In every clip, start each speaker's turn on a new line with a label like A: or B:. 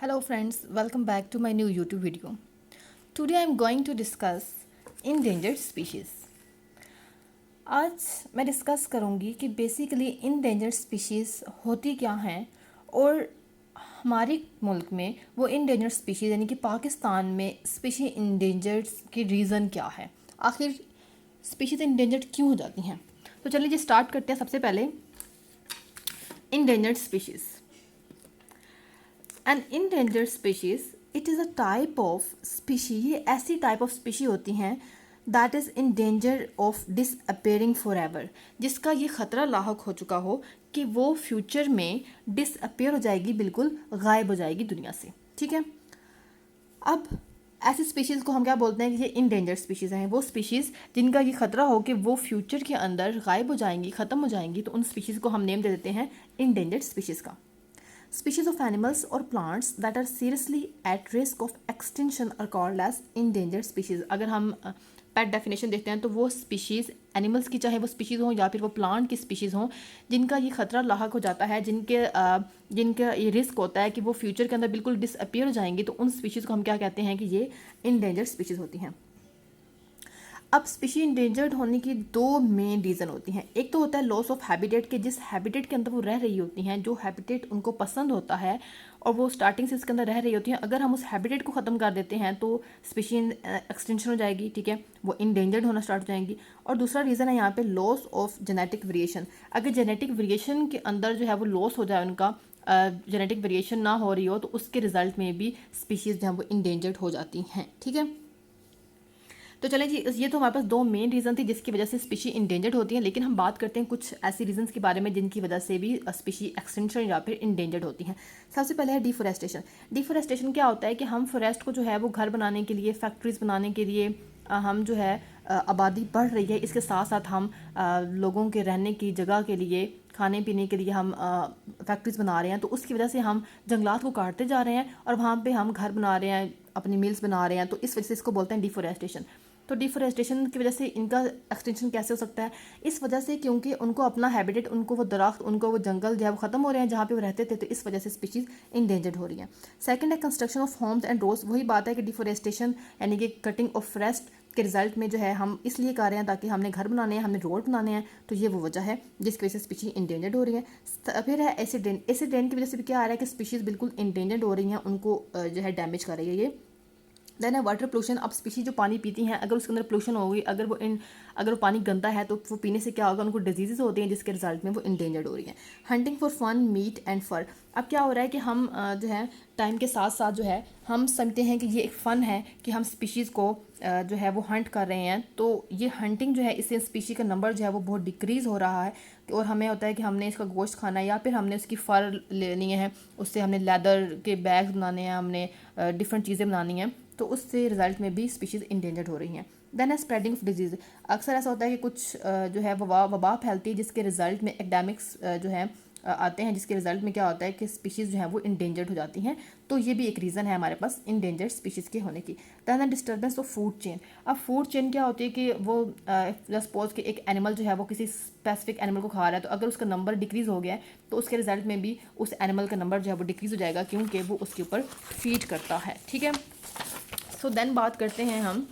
A: Hello friends, welcome back to my new YouTube video. Today I am going to discuss endangered species. आज मैं discuss करूँगी कि basically endangered species होती क्या हैं और हमारे मुल्क में वो endangered species यानी कि पाकिस्तान में species endangered की रीज़न क्या है, आखिर species endangered क्यों हो जाती हैं। तो चलिए जी स्टार्ट करते हैं। सबसे पहले endangered species. N endangered species it is a type of species, ये ऐसी टाइप ऑफ स्पीशी होती हैं that is in danger of disappearing for ever, जिसका ये ख़तरा लाहक हो चुका हो कि वो फ्यूचर में डिसअपेयर हो जाएगी, बिल्कुल गायब हो जाएगी दुनिया से। ठीक है, अब ऐसी स्पीशीज़ को हम क्या बोलते हैं कि ये इंडेंजर्ड स्पीशीज़ हैं। वो स्पीशीज़ जिनका ये ख़तरा हो कि वो फ्यूचर के अंदर गायब हो जाएंगी, ख़त्म हो जाएंगी, तो उन स्पीशीज़ को हम नेम दे देते हैं इंडेंजर्ड स्पीशीज़ का। Species of animals or plants that are seriously at risk of extinction are called as endangered species. अगर हम पेट डेफिनेशन देखते हैं तो वो स्पीशीज़ एनिमल्स की, चाहे वो स्पीशीज़ हों या फिर वो प्लांट की स्पीशीज़ हों, जिनका ये ख़तरा लाहक हो जाता है, जिनका ये रिस्क होता है कि वो फ्यूचर के अंदर बिल्कुल डिसअपियर हो जाएंगी, तो उन स्पीशीज़ को हम क्या कहते हैं कि ये इंडेंजर्ड स्पीशीज़ होती हैं। अब स्पीशी इंडेंजर्ड होने की दो मेन रीज़न होती हैं। एक तो होता है लॉस ऑफ हैबिटेट, के जिस हैबिटेट के अंदर वो रह रही होती हैं, जो हैबिटेट उनको पसंद होता है और वो स्टार्टिंग से इसके अंदर रह रही होती हैं, अगर हम उस हैबिटेट को ख़त्म कर देते हैं तो स्पीशी एक्सटेंशन हो जाएगी। ठीक है, वो इंडेंजर्ड होना स्टार्ट हो जाएंगी। और दूसरा रीज़न है यहाँ पे लॉस ऑफ जेनेटिक वेरिएशन। अगर जेनेटिक वेरिएशन के अंदर जो है वो लॉस हो जाए, उनका जेनेटिक वेरिएशन ना हो रही हो, तो उसके रिजल्ट में भी स्पीशीज़ जो है वो इंडेंजर्ड हो जाती हैं। ठीक है, तो चलें जी, ये तो हमारे पास दो मेन रीज़न थी जिसकी वजह से स्पीशी इंडेंजर्ड होती हैं। लेकिन हम बात करते हैं कुछ ऐसी रीजंस के बारे में जिनकी वजह से भी स्पीशी एक्सटेंशन या फिर इंडेंजर्ड होती हैं। सबसे पहले है डिफोरेस्टेशन। डिफोरेस्टेशन क्या होता है कि हम फॉरेस्ट को जो है वो घर बनाने के लिए, फैक्ट्रीज बनाने के लिए, हम जो है आबादी बढ़ रही है, इसके साथ साथ हम लोगों के रहने की जगह के लिए, खाने पीने के लिए हम फैक्ट्रीज बना रहे हैं, तो उसकी वजह से हम जंगलात को काटते जा रहे हैं और वहाँ पे हम घर बना रहे हैं, अपनी मिल्स बना रहे हैं, तो इस वजह से इसको बोलते हैं डिफोरेस्टेशन। तो डिफोरेस्टेशन की वजह से इनका एक्सटेंशन कैसे हो सकता है? इस वजह से क्योंकि उनको अपना हैबिटेट, उनको वो दरख्त, उनको वो जंगल जो है वो ख़त्म हो रहे हैं जहाँ पे वो रहते थे, तो इस वजह से स्पीशीज़ इंडेंजर्ड हो रही हैं। सेकंड है construction of homes and roads. वही बात है कि डिफोरेस्टेशन यानी कि कटिंग ऑफ फॉरेस्ट के रिजल्ट में जो है हम इसलिए कर रहे हैं ताकि हमने घर बनाने हैं, हमने रोड बनाने हैं, तो ये वो वजह है जिसकी वजह से स्पीशीज इंडेंजर्ड हो रही है। फिर है एसिड रेन। एसिड रेन की वजह से भी क्या आ रहा है कि स्पीशीज़ बिल्कुल इंडेंजर्ड हो रही हैं, उनको जो है डैमेज कर रही है ये। देन है वाटर पोल्यूशन। अब स्पीशी जो पानी पीती हैं, अगर उसके अंदर पोल्यूशन होगी, अगर वो पानी गंदा है, तो वो पीने से क्या होगा, उनको डिजीज़ होती हैं जिसके रिजल्ट में वो इंडेंजर्ड हो रही हैं। Hunting for fun, meat and fur. अब क्या हो रहा है कि हम जो है टाइम के साथ साथ जो है हम समझते हैं कि ये एक फ़न है कि हम स्पीशीज़ को जो है वो हंट कर रहे हैं, तो ये हंटिंग जो है, इससे स्पीशी का नंबर जो है वो बहुत डिक्रीज़ हो रहा है और हमें होता है कि हमने इसका गोश्त खाना है या फिर हमने उसकी फ़र लेनी है, उससे हमने लेदर के बैग्स बनाने हैं, हमने डिफरेंट चीज़ें बनानी हैं, तो उससे रिजल्ट में भी स्पीशीज़ इंडेंजर्ड हो रही हैं। देन है स्प्रेडिंग ऑफ डिजीज़। अक्सर ऐसा होता है कि कुछ जो है वबा फैलती है जिसके रिजल्ट में एपिडेमिक्स जो है आते हैं, जिसके रिजल्ट में क्या होता है कि स्पीशीज़ जो है वो इंडेंजर्ड हो जाती हैं, तो ये भी एक रीज़न है हमारे पास इंडेंजर्ड स्पीशीज़ के होने की। देन है डिस्टर्बेंस ऑफ फूड चेन। अब फूड चेन क्या होती है कि वो सपोज कि एक एनिमल जो है वो किसी स्पेसिफिक एनिमल को खा रहा है, तो अगर उसका नंबर डिक्रीज़ हो गया है तो उसके रिजल्ट में भी उस एनिमल का नंबर जो है वो डिक्रीज़ हो जाएगा, क्योंकि वो उसके ऊपर फीड करता है। ठीक है, सो देन बात करते हैं हम।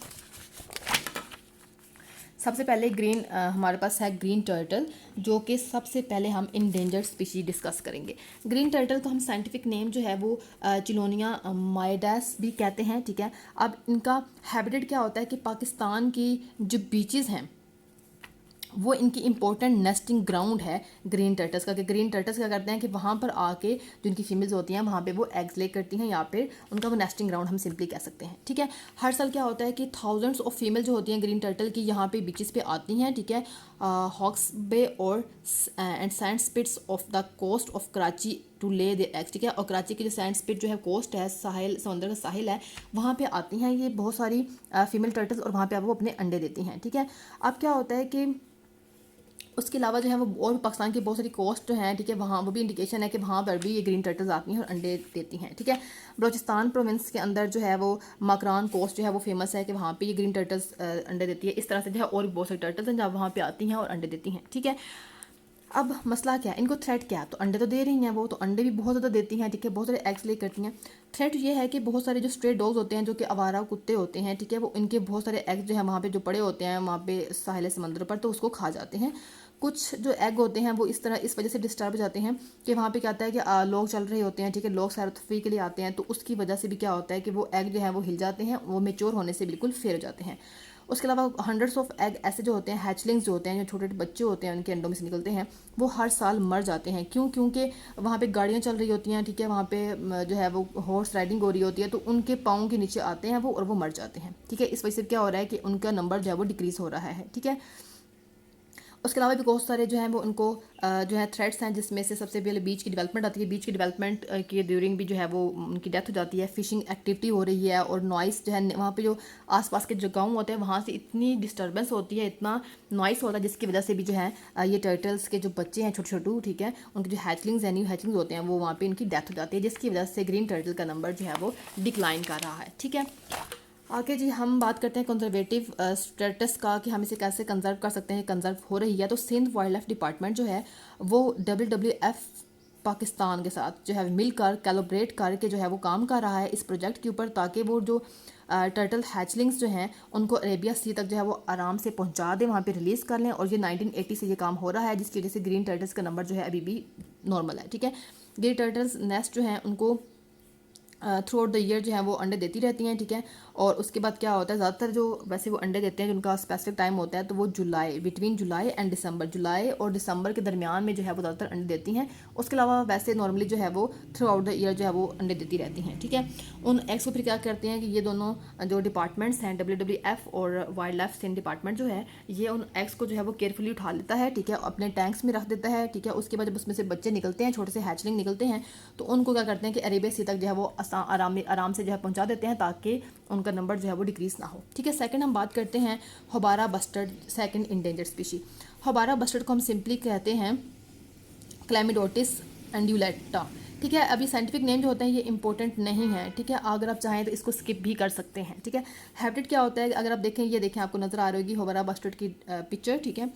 A: सबसे पहले ग्रीन हमारे पास है ग्रीन टर्टल, जो कि सबसे पहले हम इंडेंजर्ड स्पीशी डिस्कस करेंगे। ग्रीन टर्टल को हम साइंटिफिक नेम जो है वो चिलोनिया माइडैस भी कहते हैं। ठीक है, अब इनका हैबिटेट क्या होता है कि पाकिस्तान की जो बीचेस हैं वो इनकी इंपॉर्टेंट नेस्टिंग ग्राउंड है ग्रीन टर्टल्स का। कि ग्रीन टर्टल्स क्या करते हैं कि वहाँ पर आके जो इनकी फीमेल्स होती हैं वहाँ पे वो एग्स ले करती हैं, या फिर उनका वो नेस्टिंग ग्राउंड हम सिंपली कह सकते हैं। ठीक है, हर साल क्या होता है कि थाउजेंड्स ऑफ फीमेल जो होती हैं ग्रीन टर्टल की यहाँ पे बीचेस पे आती हैं। ठीक है, हॉक्स बे और and sand spits of the coast of Karachi to lay the eggs. ठीक है, और कराची की जो सैंड स्पिट जो है कोस्ट है, साहिल, समुद्र का साहिल है, वहाँ पे आती हैं ये बहुत सारी फीमेल टर्टल्स और वहाँ पे वो अपने अंडे देती हैं। ठीक है, अब क्या होता है कि उसके अलावा जो है वो और पाकिस्तान की बहुत सारी कोस्ट जो हैं, ठीक है, वहाँ वो भी इंडिकेशन है कि वहाँ पर भी ये ग्रीन टर्टल्स आती हैं और अंडे देती हैं। ठीक है, बलूचिस्तान प्रोविंस के अंदर जो है वो मकरान कोस्ट जो है वो फेमस है कि वहाँ पे ये ग्रीन टर्टल्स अंडे देती है। इस तरह से जो है और भी बहुत सारी टर्टल्स हैं जहाँ वहाँ पे आती हैं और अंडे देती हैं। ठीक है, अब मसला क्या है, इनको थ्रेट क्या है, तो अंडे तो दे रही हैं वो, तो अंडे भी बहुत ज़्यादा देती हैं, ठीक है, बहुत सारे एग्स ले करती हैं। थ्रेट ये है कि बहुत सारे जो स्ट्रे डॉग्स होते हैं, जो कि आवारा कुत्ते होते हैं, ठीक है, वो इनके बहुत सारे एग्स जो है वहाँ पे जो पड़े होते हैं वहाँ पे साहिल समंदर पर, तो उसको खा जाते हैं। कुछ जो एग होते हैं वो इस तरह इस वजह से डिस्टर्ब हो जाते हैं कि वहाँ पे क्या होता है कि लोग चल रहे होते हैं, ठीक है, लोग सैर तफरीह के लिए आते हैं, तो उसकी वजह से भी क्या होता है कि वो एग जो है वो हिल जाते हैं, वो मेच्योर होने से बिल्कुल फेल हो जाते हैं। उसके अलावा हंड्रेड्स ऑफ एग ऐसे जो होते हैं, हैचलिंग्स जो होते हैं, जो छोटे छोटे बच्चे होते हैं उनके अंडों में से निकलते हैं, वो हर साल मर जाते हैं। क्यों? क्योंकि वहाँ पे गाड़ियाँ चल रही होती हैं, ठीक है, वहाँ पे जो है वो हॉर्स राइडिंग हो रही होती है, तो उनके पाँव के नीचे आते हैं वो और वो मर जाते हैं, ठीक है। इस वजह से क्या हो रहा है कि उनका नंबर जो है वो डिक्रीज़ हो रहा है, ठीक है। उसके अलावा भी बहुत सारे जो हैं वो उनको जो है थ्रेट्स हैं, जिसमें से सबसे पहले बीच की डेवलपमेंट आती है। बीच की डेवलपमेंट के ड्यूरिंग भी जो है वो उनकी डेथ हो जाती है, फिशिंग एक्टिविटी हो रही है, और नॉइस जो है वहाँ पे जो आसपास के जो गाँव होते हैं वहाँ से इतनी डिस्टर्बेंस होती है, इतना नॉइस होता है, जिसकी वजह से भी जो है ये टर्टल्स के जो बच्चे हैं छोटे छोटे, ठीक है, उनके जो हैचलिंग्स हैं, न्यू हैचलिंग्स होते हैं, वो वहाँ पे इनकी डेथ हो जाती है, जिसकी वजह से ग्रीन टर्टल का नंबर जो है वो डिक्लाइन कर रहा है, ठीक है। आगे जी हम बात करते हैं कंजर्वेटिव स्टेटस का, कि हम इसे कैसे कंजर्व कर सकते हैं, कंजर्व हो रही है। तो सिंध वाइल्ड लाइफ डिपार्टमेंट जो है वो WWF पाकिस्तान के साथ जो है मिलकर कैलोब्रेट करके जो है वो काम कर रहा है इस प्रोजेक्ट के ऊपर, ताकि वो जो टर्टल हैचलिंग्स जो हैं उनको अरेबिया सी तक जो है वो आराम से पहुंचा दें, वहाँ पे रिलीज़ कर लें। और ये 1980 से ये काम हो रहा है, जिसकी वजह से ग्रीन टर्टल्स का नंबर जो है अभी भी नॉर्मल है, ठीक है। ग्रीन टर्टल्स नेस्ट जो हैं उनको थ्रू आउट द ईयर जो है वो अंडे देती रहती हैं, ठीक है। और उसके बाद क्या होता है, ज़्यादातर जो वैसे वो अंडे देते हैं जिनका स्पेसिफिक टाइम होता है, तो वो बिटवीन जुलाई एंड दिसंबर, जुलाई और दिसंबर के दरमियान में जो है वो ज़्यादातर अंडे देती हैं। उसके अलावा वैसे नॉर्मली जो है वो थ्रू आउट द ईयर जो है वो अंडे देती रहती हैं, ठीक है। उन एग्स को फिर क्या करते हैं कि ये दोनों जो डिपार्टमेंट्स हैं, WWF और वाइल्ड लाइफ सेंट डिपार्टमेंट जो है, ये उन एग्स को जो है वो केयरफुली उठा लेता है, ठीक है, अपने टैंक्स में रख देता है, ठीक है। उसके बाद जब उसमें से बच्चे निकलते हैं, छोटे से हैचलिंग निकलते हैं, तो उनको क्या करते हैं कि अरेबिया सी तक जो है वो आराम से जो है पहुंचा देते हैं, ताकि उनका नंबर जो है वो डिक्रीज ना हो, ठीक है। सेकंड हम बात करते हैं houbara bustard, second endangered species. Houbara bustard को हम सिंपली कहते हैं क्लैमिडोटिस एंड्यूलेटा, ठीक है। अभी साइंटिफिक नेम जो होते हैं ये इंपॉर्टेंट नहीं है, ठीक है, अगर आप चाहें तो इसको स्किप भी कर सकते हैं, ठीक है। हैबिटेट क्या होता है, अगर आप देखें, ये देखें, आपको नजर आ रही होगी होबारा बस्टर्ड की पिक्चर, ठीक है।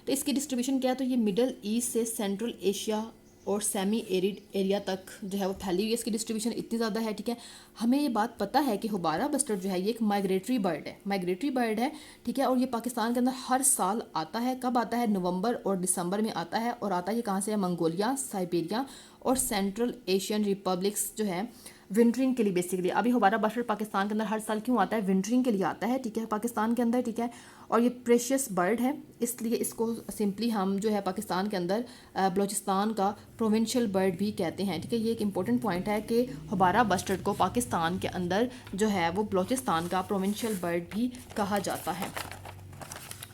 A: तो इसकी डिस्ट्रीब्यूशन क्या है, तो ये मिडल ईस्ट से सेंट्रल एशिया और सेमी एरिड एरिया तक जो है वो फैली हुई है, इसकी डिस्ट्रीब्यूशन इतनी ज़्यादा है, ठीक है। हमें ये बात पता है कि होबारा बस्टर्ड जो है ये एक माइग्रेटरी बर्ड है, ठीक है। और ये पाकिस्तान के अंदर हर साल आता है। कब आता है? नवंबर और दिसंबर में आता है। और आता है कहाँ से है? मंगोलिया, साइबेरिया और सेंट्रल एशियन रिपब्लिक्स जो है विंटरिंग के लिए बेसिकली। अभी होबारा बस्टर्ड पाकिस्तान के अंदर हर साल क्यों आता है? विंटरिंग के लिए आता है, ठीक है, पाकिस्तान के अंदर, ठीक है। और ये प्रेशियस बर्ड है, इसलिए इसको सिंपली हम जो है पाकिस्तान के अंदर बलूचिस्तान का प्रोविंशियल बर्ड भी कहते हैं, ठीक है। ये एक इंपॉर्टेंट पॉइंट है कि होबारा बस्टर्ड को पाकिस्तान के अंदर जो है वो बलूचिस्तान का प्रोविंशियल बर्ड भी कहा जाता है।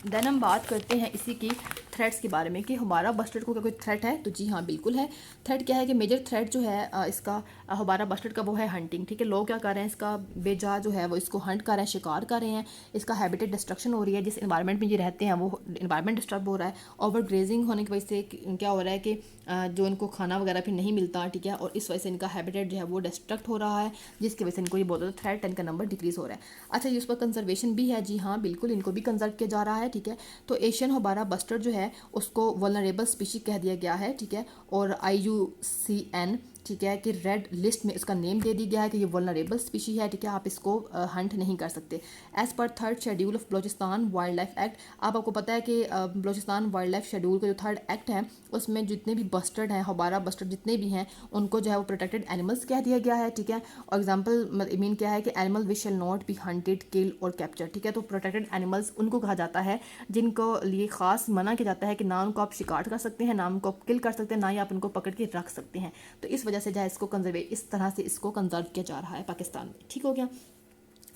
A: देन हम बात करते हैं इसी की थ्रेट्स के बारे में कि होबारा बस्टर्ड को क्या कोई थ्रेट है, तो जी हाँ बिल्कुल है। थ्रेट क्या है कि मेजर थ्रेट जो है इसका होबारा बस्टर्ड का वो है हंटिंग, ठीक है। लोग क्या कर रहे हैं, इसका बेजा जो है वो इसको हंट कर रहे हैं, शिकार कर रहे हैं, इसका हैबिटेट डिस्ट्रक्शन हो रही है, जिस इन्वायरमेंट में ये रहते हैं वो इन्वायरमेंट डिस्टर्ब हो रहा है। ओवर ग्रेजिंग होने की वजह से क्या हो रहा है कि जो इनको खाना वगैरह फिर नहीं मिलता, ठीक है, और इस वजह से इनका हैबिटेट जो है वो डिस्ट्रक्ट हो रहा है, जिसकी वजह से इनको ये बहुत ज़्यादा थ्रेट, इनका नंबर डिक्रीज हो रहा है। अच्छा, ये उस पर कंजर्वेशन भी है, जी हाँ बिल्कुल, इनको भी कंजर्व किया जा रहा है, ठीक है। तो एशियन होबारा बस्टर्ड जो है उसको वल्नरेबल स्पीशी कह दिया गया है, ठीक है। और IUCN, ठीक है, कि रेड लिस्ट में इसका नेम दे दिया गया है कि ये वल्नरेबल स्पीशी है, ठीक है, आप इसको हंट नहीं कर सकते। As per third schedule of Balochistan wildlife act, आपको पता है कि बलूचिस्तान वाइल्ड लाइफ शेड्यूल का जो थर्ड एक्ट है उसमें जितने भी बस्टर्ड हैं, होबारा बस्टर्ड जितने भी हैं, उनको जो है वो प्रोटेक्टेड एनिमल्स कह दिया गया है, ठीक है। और एग्जाम्पल मीन क्या है कि animal which shall not be hunted, kill और कैप्चर, ठीक है। तो प्रोटेक्टेड एनिमल्स उनको कहा जाता है जिनको लिए खास मना किया जाता है कि ना उनको आप शिकार कर सकते हैं, ना उनको आप किल कर सकते हैं, ना ही आप उनको पकड़ के रख सकते हैं। तो इस वजह से जो है इसको इस तरह से इसको कंजर्व किया जा रहा है पाकिस्तान में, ठीक हो गया।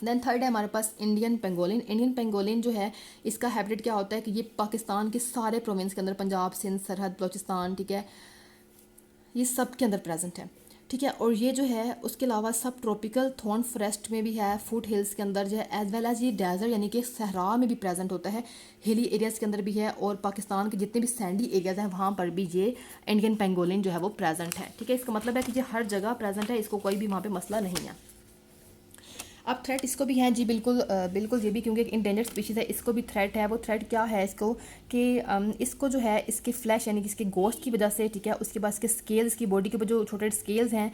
A: देन थर्ड है हमारे पास इंडियन पेंगोलिन। इंडियन पेंगोलिन जो है इसका हैबिटेट क्या होता है कि ये पाकिस्तान के सारे प्रोविंस के अंदर, पंजाब, सिंध, सरहद, बलूचिस्तान, ठीक है, ये सब के अंदर प्रेजेंट है, ठीक है। और ये जो है उसके अलावा सब ट्रॉपिकल थॉर्न फॉरेस्ट में भी है, फुट हिल्स के अंदर जो है, एज वेल एज ये डेजर्ट यानी कि सहरा में भी प्रेजेंट होता है, हिली एरियाज़ के अंदर भी है, और पाकिस्तान के जितने भी सैंडी एरियाज़ हैं वहाँ पर भी ये इंडियन पेंगोलिन जो है वो प्रेजेंट है, ठीक है। इसका मतलब है कि ये हर जगह प्रेजेंट है, इसको कोई भी वहाँ पे मसला नहीं है। अब थ्रेट इसको भी है जी, बिल्कुल बिल्कुल ये भी, क्योंकि एक इंडेंजर्ड स्पीशीज़ है, इसको भी थ्रेट है। वो थ्रेट क्या है इसको कि इसको जो है इसके फ्लैश यानी कि इसके गोश्त की वजह से, ठीक है, उसके बाद इसके स्केल्स, इसकी बॉडी के ऊपर जो छोटे छोटे स्केल्स हैं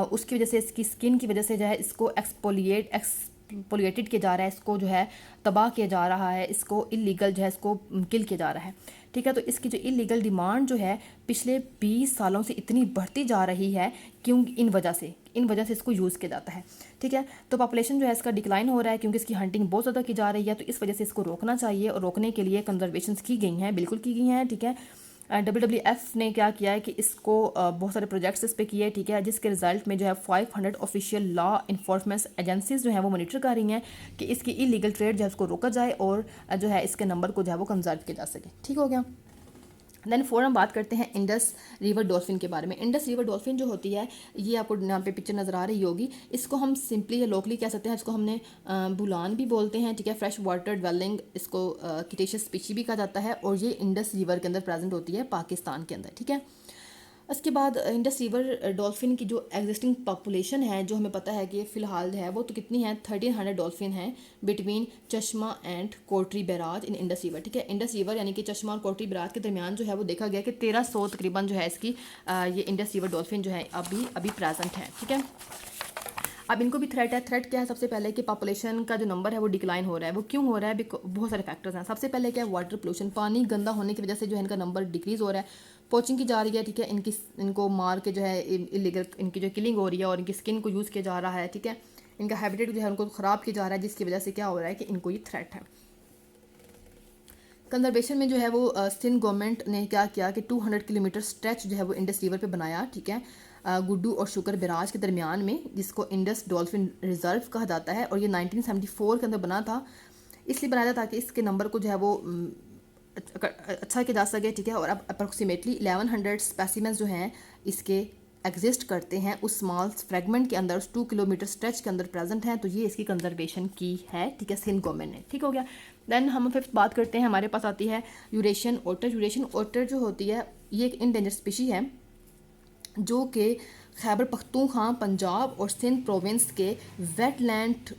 A: उसकी वजह से, इसकी स्किन की वजह से जो है इसको एक्सपोलिएटेड किया जा रहा है, इसको जो है तबाह किया जा रहा है, इसको इलीगल जो है इसको किल किया जा रहा है, ठीक है। तो इसकी जो इलीगल डिमांड जो है पिछले 20 सालों से इतनी बढ़ती जा रही है, क्यों, इन वजह से इसको यूज़ किया जाता है, ठीक है। तो पॉपुलेशन जो है इसका डिक्लाइन हो रहा है क्योंकि इसकी हंटिंग बहुत ज़्यादा की जा रही है, तो इस वजह से इसको रोकना चाहिए, और रोकने के लिए कंजर्वेशंस की गई हैं, बिल्कुल की गई हैं, ठीक है। WWF ने क्या किया है कि इसको बहुत सारे प्रोजेक्ट्स इस पे किए, ठीक है, जिसके रिजल्ट में जो है 500 ऑफिशियल लॉ इन्फोर्समेंट एजेंसीज जो है वो मॉनिटर कर रही हैं कि इसकी इलीगल ट्रेड जो है उसको रोका जाए, और जो है इसके नंबर को जो है वो कंजर्व किया जा सके, ठीक हो गया। देन फोर हम बात करते हैं इंडस रिवर डॉल्फिन के बारे में। इंडस रिवर डॉल्फिन जो होती है, ये आपको यहाँ पे पिक्चर नज़र आ रही होगी, इसको हम सिंपली या लोकली कह सकते हैं, इसको हमने बुलान भी बोलते हैं, ठीक है, फ्रेश वाटर ड्वेलिंग, इसको किटेशियस स्पीशी भी कहा जाता है, और ये इंडस रिवर के अंदर प्रेजेंट होती है पाकिस्तान के अंदर, ठीक है। उसके बाद इंडस रिवर डॉल्फिन की जो एग्जिस्टिंग पॉपुलेशन है, जो हमें पता है कि फ़िलहाल है वो तो कितनी है, 1300 डॉल्फिन हैं बिटवीन चश्मा and Kotri barrage in Indus river, ठीक है। इंडस रिवर यानी कि चश्मा और कोटरी बैराज के दरमियान जो है वो देखा गया कि 1300 तकरीबन जो है इसकी ये इंडस रिवर डॉल्फिन जो है अभी प्रेजेंट है, ठीक है। अब इनको भी थ्रेट है। थ्रेट क्या है? सबसे पहले कि पॉपुलेशन का जो नंबर है वो डिक्लाइन हो रहा है। वो क्यों हो रहा है? बहुत सारे फैक्टर्स हैं। सबसे पहले क्या है? वाटर पोल्यूशन, पानी गंदा होने की वजह से जो है इनका नंबर डिक्रीज़ हो रहा है। पोचिंग की जा रही है, ठीक है, इनको मार के जो है इलीगल इनकी जो किलिंग हो रही है, और इनकी स्किन को यूज़ किया जा रहा है, ठीक है। इनका हैबिटेट जो है उनको ख़राब किया जा रहा है, जिसकी वजह से क्या हो रहा है कि इनको ये थ्रेट है। कंजर्वेशन में जो है वो सिंध गवर्नमेंट ने क्या किया कि 200 किलोमीटर स्ट्रेच जो है वो इंडस रिवर पे बनाया, ठीक है, गुड्डू और शुकर बैराज के दरमियान में, जिसको इंडस डॉल्फिन रिजर्व कहा जाता है। और ये 1974 के अंदर बना था, इसलिए बनाया था ताकि इसके नंबर को जो है वो अच्छा किया जा सके, ठीक है। और अब अप्रॉक्सीमेटली 1100 स्पेसिमेंस जो हैं इसके एग्जिस्ट करते हैं उस स्मॉल फ्रेगमेंट के अंदर, उस 2 किलोमीटर स्ट्रेच के अंदर प्रेजेंट हैं। तो ये इसकी कंजर्वेशन की है, ठीक है, सिंध गवर्नमेंट ने, ठीक हो गया। देन हम फिफ्थ बात करते हैं, हमारे पास आती है यूरेशियन ओटर। यूरेशियन ओटर जो होती है ये एक इंडेंजर स्पीशी है जो कि खैबर पख्तूनख्वा, पंजाब और सिंध प्रोविंस के वेटलैंड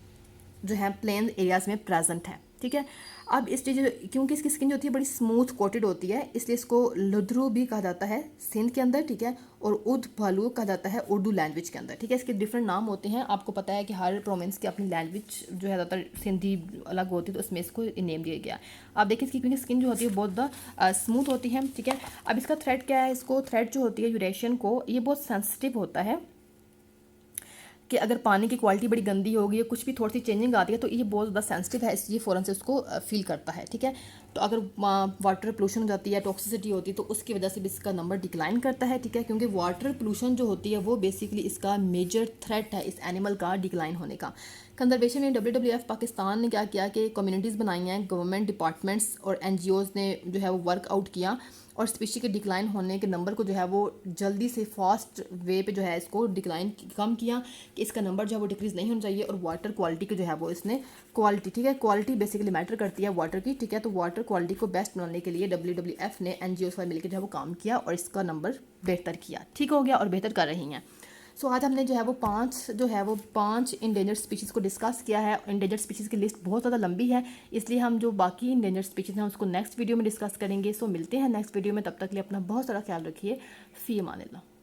A: जो है प्लेन एरियाज़ में प्रेजेंट है, ठीक है। अब इस चीज़, क्योंकि इसकी स्किन जो होती है बड़ी स्मूथ कोटेड होती है, इसलिए इसको लुद्रू भी कहा जाता है सिंध के अंदर, ठीक है, और उद भालू कहा जाता है उर्दू लैंग्वेज के अंदर, ठीक है। इसके डिफरेंट नाम होते हैं। आपको पता है कि हर प्रोविंस की अपनी लैंग्वेज जो है ज़्यादातर सिंधी अलग होती है, तो उसमें इसको नेम दिया गया। आप देखिए इसकी क्योंकि स्किन जो होती है बहुत ज़्यादा स्मूथ होती है, ठीक है। अब इसका थ्रेड क्या है? इसको थ्रेड जो होती है यूरेशियन को, ये बहुत सेंसिटिव होता है कि अगर पानी की क्वालिटी बड़ी गंदी होगी या कुछ भी थोड़ी सी चेंजिंग आती है तो ये बहुत ज़्यादा सेंसिटिव है, इसलिए फ़ौरन से उसको फील करता है, ठीक है। तो अगर वाटर पोल्यूशन हो जाती है, टॉक्सिसिटी होती है, तो उसकी वजह से भी इसका नंबर डिक्लाइन करता है, ठीक है, क्योंकि वाटर पोल्यूशन जो होती है वो बेसिकली इसका मेजर थ्रेट है इस एनिमल का डिक्लाइन होने का। कंजर्वेशन में WWF पाकिस्तान ने क्या किया कि कम्युनिटीज़ बनाई हैं, गवर्नमेंट डिपार्टमेंट्स और NGOs ने जो है वो वर्कआउट किया, और स्पीशी के डिक्लाइन होने के नंबर को जो है वो जल्दी से फास्ट वे पे जो है इसको डिक्लाइन कम किया कि इसका नंबर जो है वो डिक्रीज़ नहीं होना चाहिए। और वाटर क्वालिटी की जो है वो इसने क्वालिटी, ठीक है, क्वालिटी बेसिकली मैटर करती है वाटर की, ठीक है। तो वाटर क्वालिटी को बेस्ट बनाने के लिए WWF ने NGOs से मिलकर जो है वो काम किया और इसका नंबर बेहतर किया, ठीक हो गया, और बेहतर कर रही हैं। सो आज हमने जो है वो पांच इंडेंजर स्पीशीज़ को डिस्कस किया है। इंडेंजर स्पीशीज़ की लिस्ट बहुत ज़्यादा लंबी है, इसलिए हम जो बाकी इंडेंजर स्पीशीज़ हैं उसको नेक्स्ट वीडियो में डिस्कस करेंगे। सो मिलते हैं नेक्स्ट वीडियो में, तब तक के लिए अपना बहुत सारा ख्याल रखिए। फ़ी अमान अल्लाह।